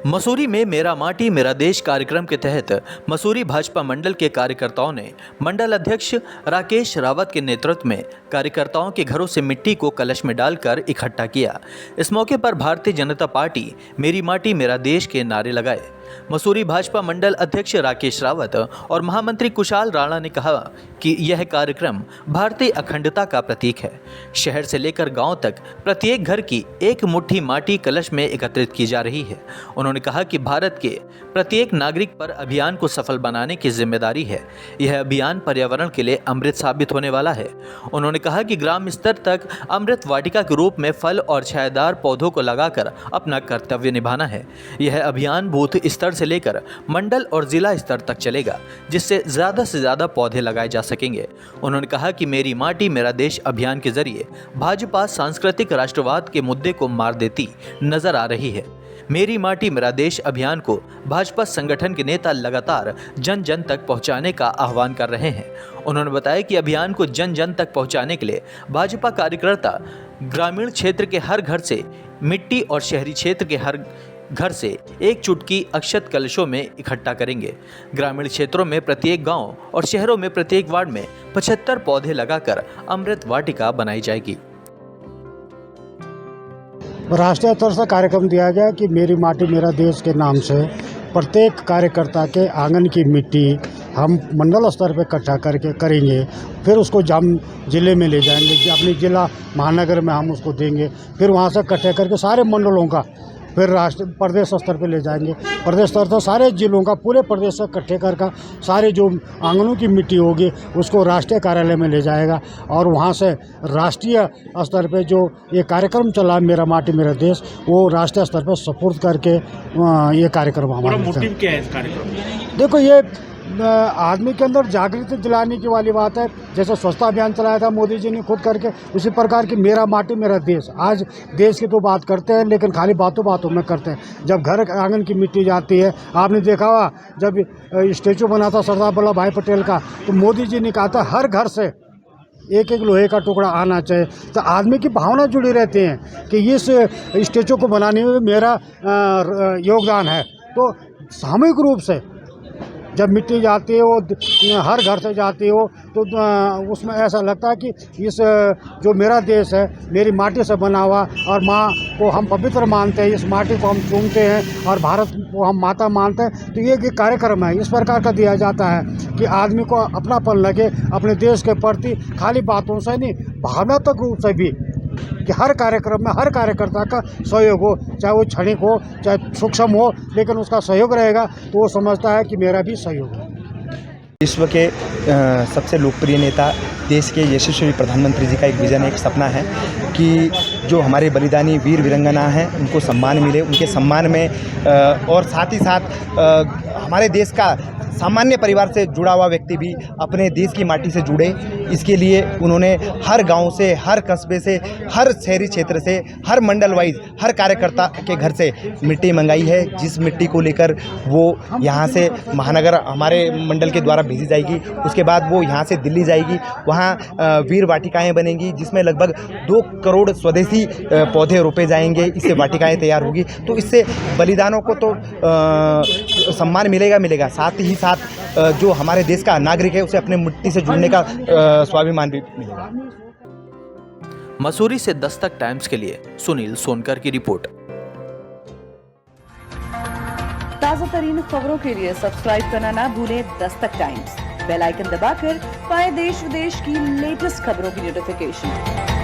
मसूरी में मेरा माटी मेरा देश कार्यक्रम के तहत मसूरी भाजपा मंडल के कार्यकर्ताओं ने मंडल अध्यक्ष राकेश रावत के नेतृत्व में कार्यकर्ताओं के घरों से मिट्टी को कलश में डालकर इकट्ठा किया। इस मौके पर भारतीय जनता पार्टी मेरी माटी मेरा देश के नारे लगाए। मसूरी भाजपा मंडल अध्यक्ष राकेश रावत और महामंत्री कुशाल राणा ने कहा कि यह कार्यक्रम भारतीय अखंडता का प्रतीक है। शहर से लेकर गांव तक प्रत्येक घर की एक मुट्ठी माटी कलश में एकत्रित की जा रही है। उन्होंने कहा कि भारत के प्रत्येक नागरिक पर अभियान को सफल बनाने की जिम्मेदारी है। यह अभियान पर्यावरण के लिए अमृत साबित होने वाला है। उन्होंने कहा कि ग्राम स्तर तक अमृत वाटिका के रूप में फल और छायादार पौधों को लगाकर अपना कर्तव्य निभाना है। यह अभियान बूथ स्तर से लेकर मंडल और जिला स्तर तक चलेगा, जिससे ज्यादा से ज्यादा पौधे लगाए जा सकेंगे। उन्होंने कहा कि मेरी माटी मेरा देश अभियान के जरिए भाजपा सांस्कृतिक राष्ट्रवाद के मुद्दे को मार देती नजर आ रही है। मेरी माटी मेरा देश अभियान को भाजपा संगठन के नेता लगातार जन जन तक पहुंचाने का आह्वान कर रहे हैं। उन्होंने बताया कि अभियान को जन जन तक पहुंचाने के लिए भाजपा कार्यकर्ता ग्रामीण क्षेत्र के हर घर से मिट्टी और शहरी क्षेत्र के हर घर से एक चुटकी अक्षत कलशों में इकट्ठा करेंगे। ग्रामीण क्षेत्रों में प्रत्येक गांव और शहरों में प्रत्येक वार्ड में 75 पौधे लगाकर अमृत वाटिका बनाई जाएगी। राष्ट्रीय स्तर से कार्यक्रम दिया गया कि मेरी माटी मेरा देश के नाम से प्रत्येक कार्यकर्ता के आंगन की मिट्टी हम मंडल स्तर पर इकट्ठा करके करेंगे। फिर उसको हम जिले में ले जाएंगे, अपने जिला महानगर में हम उसको देंगे। फिर वहाँ से इकट्ठे करके सारे मंडलों का फिर प्रदेश स्तर पे ले जाएंगे। प्रदेश स्तर से सारे जिलों का पूरे प्रदेश से इकट्ठे कर सारे जो आंगनों की मिट्टी होगी उसको राष्ट्रीय कार्यालय में ले जाएगा और वहाँ से राष्ट्रीय स्तर पे जो ये कार्यक्रम चला मेरा माटी मेरा देश, वो राष्ट्रीय स्तर पे सपोर्ट करके ये कार्यक्रम हमारा मोटिव क्या है इस कार्यक्रम में? देखो, ये आदमी के अंदर जागृति दिलाने की वाली बात है। जैसे स्वच्छता अभियान चलाया था मोदी जी ने खुद करके, उसी प्रकार की मेरा माटी मेरा देश। आज देश की तो बात करते हैं लेकिन खाली बातों में करते हैं। जब घर आंगन की मिट्टी जाती है, आपने देखा हुआ जब स्टेचू बना था सरदार वल्लभ भाई पटेल का, तो मोदी जी ने कहा था हर घर से एक एक लोहे का टुकड़ा आना चाहिए। तो आदमी की भावना जुड़ी रहती है कि इस स्टेचू को बनाने में मेरा योगदान है। तो सामूहिक रूप से जब मिट्टी जाती है वो हर घर से जाती हो तो उसमें ऐसा लगता है कि इस जो मेरा देश है मेरी माटी से बना हुआ और माँ को हम पवित्र मानते हैं, इस माटी को हम चूमते हैं और भारत को हम माता मानते हैं। तो ये कार्यक्रम है इस प्रकार का दिया जाता है कि आदमी को अपनापन लगे अपने देश के प्रति, खाली बातों से नहीं भावनात्मक रूप से भी, कि हर कार्यक्रम में हर कार्यकर्ता का सहयोग हो, चाहे वो क्षणिक हो चाहे सूक्ष्म हो, लेकिन उसका सहयोग रहेगा तो वो समझता है कि मेरा भी सहयोग है। विश्व के सबसे लोकप्रिय नेता देश के यशस्वी प्रधानमंत्री जी का एक विज़न एक सपना है कि जो हमारे बलिदानी वीर वीरंगना हैं उनको सम्मान मिले, उनके सम्मान में और साथ ही साथ हमारे देश का सामान्य परिवार से जुड़ा हुआ व्यक्ति भी अपने देश की माटी से जुड़े। इसके लिए उन्होंने हर गांव से, हर कस्बे से, हर शहरी क्षेत्र से, हर मंडल वाइज हर कार्यकर्ता के घर से मिट्टी मंगाई है, जिस मिट्टी को लेकर वो यहां से महानगर हमारे मंडल के द्वारा भेजी जाएगी। उसके बाद वो यहां से दिल्ली जाएगी, वहां वीर वाटिकाएं बनेंगी जिसमें लगभग 2 करोड़ स्वदेशी पौधे रोपे जाएंगे। इससे वाटिकाएँ तैयार होगी तो इससे बलिदानों को तो सम्मान मिलेगा, साथ ही जो हमारे देश का नागरिक है उसे अपने मिट्टी से जुड़ने का स्वाभिमान भी मिलेगा। मसूरी से दस्तक टाइम्स के लिए सुनील सोनकर की रिपोर्ट। ताजा तरीन खबरों के लिए सब्सक्राइब करना ना भूलें दस्तक टाइम्स। बेल आइकन दबाकर पाएं देश विदेश की लेटेस्ट खबरों की नोटिफिकेशन।